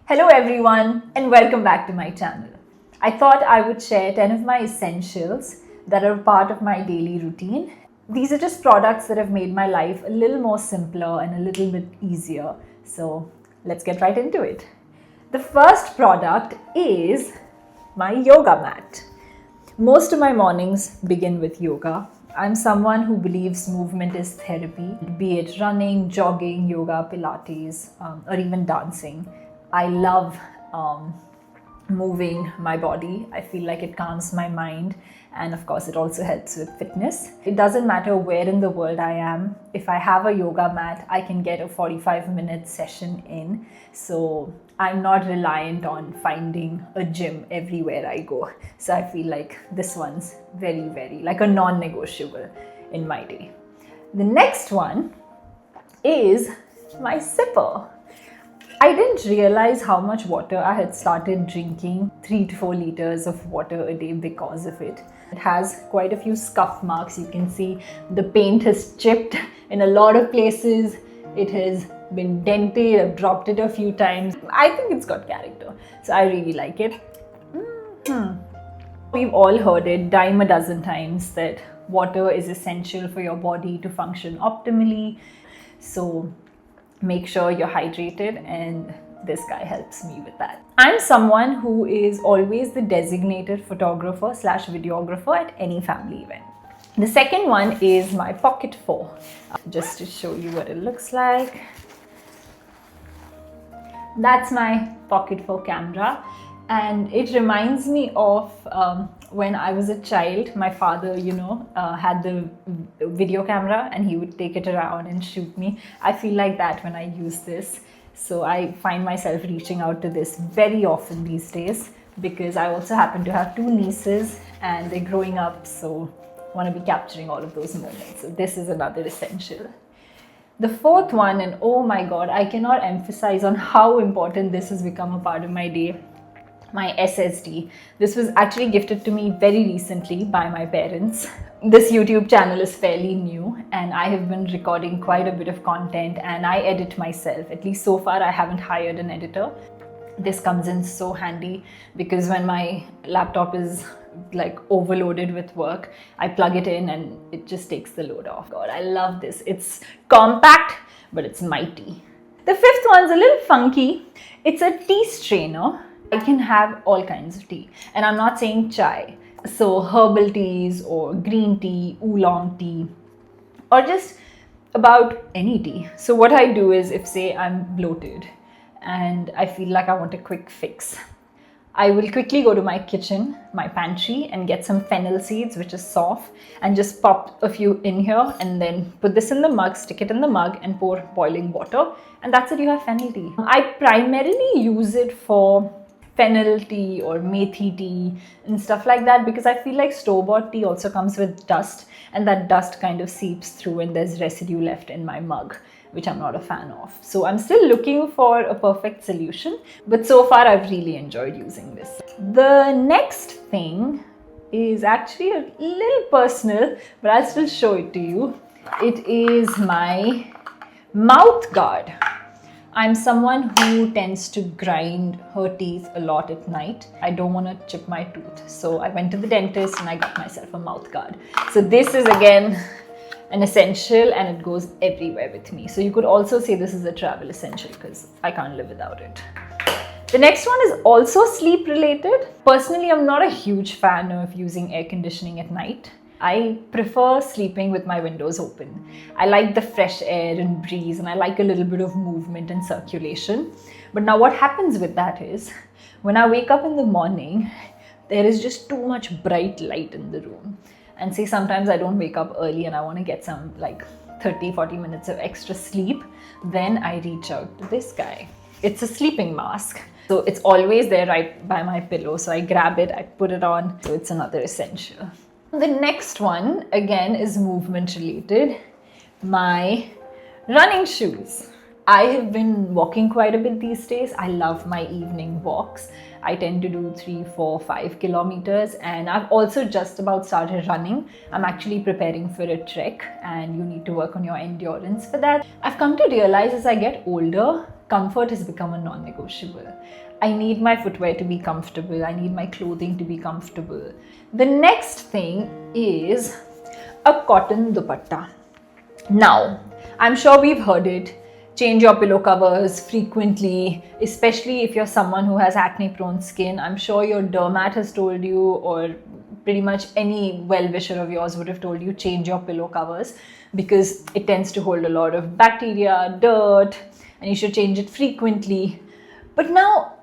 Hello everyone and welcome back to my channel. I thought I would share 10 of my essentials that are part of my daily routine. These are just products that have made my life a little more simpler and a little bit easier. So let's get right into it. The first product is my yoga mat. Most of my mornings begin with yoga. I'm someone who believes movement is therapy, be it running, jogging, yoga, Pilates, or even dancing. I love moving my body. I feel like it calms my mind, and of course it also helps with fitness. It doesn't matter where in the world I am. If I have a yoga mat, I can get a 45-minute session in. So I'm not reliant on finding a gym everywhere I go. So I feel like this one's very like a non-negotiable in my day. The next one is my sipper. I didn't realize how much water I had started drinking, 3 to 4 liters of water a day because of it. It has quite a few scuff marks. You can see the paint has chipped in a lot of places. It has been dented. I've dropped it a few times. I think it's got character. So I really like it. We've all heard it dime a dozen times that water is essential for your body to function optimally. So make sure you're hydrated, and this guy helps me with that. I'm someone who is always the designated photographer / videographer at any family event. The second one is my Pocket 4. Just to show you what it looks like. That's my Pocket 4 camera, and it reminds me of when I was a child. My father, had the video camera and he would take it around and shoot me. I feel like that when I use this. So I find myself reaching out to this very often these days because I also happen to have 2 nieces and they're growing up, so I want to be capturing all of those moments. So this is another essential. The fourth one, and oh my god, I cannot emphasize on how important this has become a part of my day. My SSD. This was actually gifted to me very recently by my parents. This YouTube channel is fairly new and I have been recording quite a bit of content, and I edit myself. At least so far I haven't hired an editor. This comes in so handy because when my laptop is like overloaded with work, I plug it in and it just takes the load off. God, I love this. It's compact, but it's mighty. The fifth one's a little funky. It's a tea strainer. I can have all kinds of tea, and I'm not saying chai. So herbal teas or green tea, oolong tea, or just about any tea. So what I do is, if say I'm bloated and I feel like I want a quick fix, I will quickly go to my kitchen, my pantry, and get some fennel seeds, which is soft, and just pop a few in here and then put this in the mug, stick it in the mug and pour boiling water, and that's it, you have fennel tea. I primarily use it for fennel tea or methi tea and stuff like that because I feel like store-bought tea also comes with dust, and that dust kind of seeps through and there's residue left in my mug, which I'm not a fan of. So I'm still looking for a perfect solution, but so far I've really enjoyed using this. The next thing is actually a little personal, but I'll still show it to you. It is my mouth guard. I'm someone who tends to grind her teeth a lot at night. I don't want to chip my tooth. So I went to the dentist and I got myself a mouth guard. So this is again an essential, and it goes everywhere with me. So you could also say this is a travel essential because I can't live without it. The next one is also sleep related. Personally, I'm not a huge fan of using air conditioning at night. I prefer sleeping with my windows open. I like the fresh air and breeze, and I like a little bit of movement and circulation. But now what happens with that is, when I wake up in the morning, there is just too much bright light in the room. And say sometimes I don't wake up early and I want to get some like 30-40 minutes of extra sleep, then I reach out to this guy. It's a sleeping mask. So it's always there right by my pillow. So I grab it, I put it on. So it's another essential. The next one again is movement related. My running shoes. I have been walking quite a bit these days. I love my evening walks. I tend to do 3, 4, 5 kilometers, and I've also just about started running. I'm actually preparing for a trek, and you need to work on your endurance for that. I've come to realize as I get older, comfort has become a non-negotiable. I need my footwear to be comfortable. I need my clothing to be comfortable. The next thing is a cotton dupatta. Now, I'm sure we've heard it. Change your pillow covers frequently, especially if you're someone who has acne-prone skin. I'm sure your dermat has told you, or pretty much any well-wisher of yours would have told you, change your pillow covers because it tends to hold a lot of bacteria, dirt, and you should change it frequently. But now,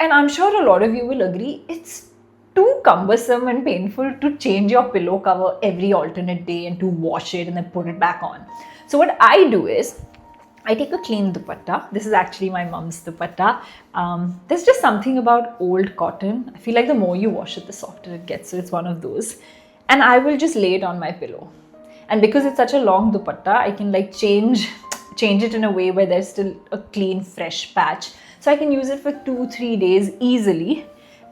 and I'm sure a lot of you will agree, it's too cumbersome and painful to change your pillow cover every alternate day and to wash it and then put it back on. So what I do is, I take a clean dupatta. This is actually my mom's dupatta. There's just something about old cotton. I feel like the more you wash it, the softer it gets. So it's one of those. And I will just lay it on my pillow. And because it's such a long dupatta, I can like change it in a way where there's still a clean, fresh patch. So I can use it for 2-3 days easily.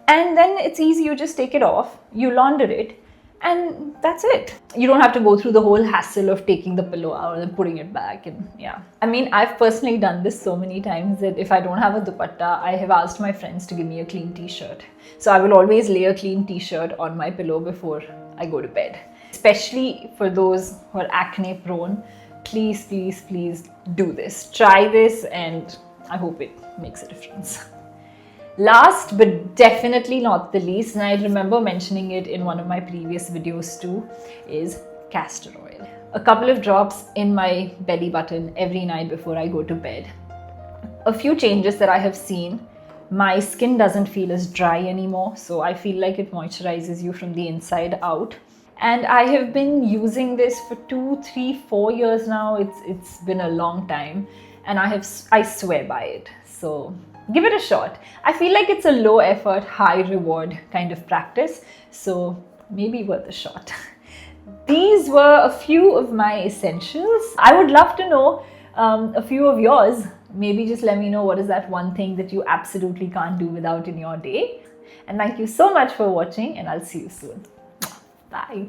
And then it's easy. You just take it off, you launder it, and that's it. You don't have to go through the whole hassle of taking the pillow out and putting it back. And yeah, I mean, I've personally done this so many times that if I don't have a dupatta, I have asked my friends to give me a clean t-shirt. So I will always lay a clean t-shirt on my pillow before I go to bed. Especially for those who are acne prone, please, please, please do this. Try this and I hope it makes a difference. Last but definitely not the least, and I remember mentioning it in one of my previous videos too, is castor oil. A couple of drops in my belly button every night before I go to bed. A few changes that I have seen. My skin doesn't feel as dry anymore, so I feel like it moisturizes you from the inside out. And I have been using this for 2, 3, 4 years now. It's been a long time, and I swear by it. So give it a shot. I feel like it's a low effort, high reward kind of practice, so maybe worth a shot. These were a few of my essentials. I would love to know a few of yours. Maybe just let me know what is that one thing that you absolutely can't do without in your day. And thank you so much for watching, and I'll see you soon. Bye.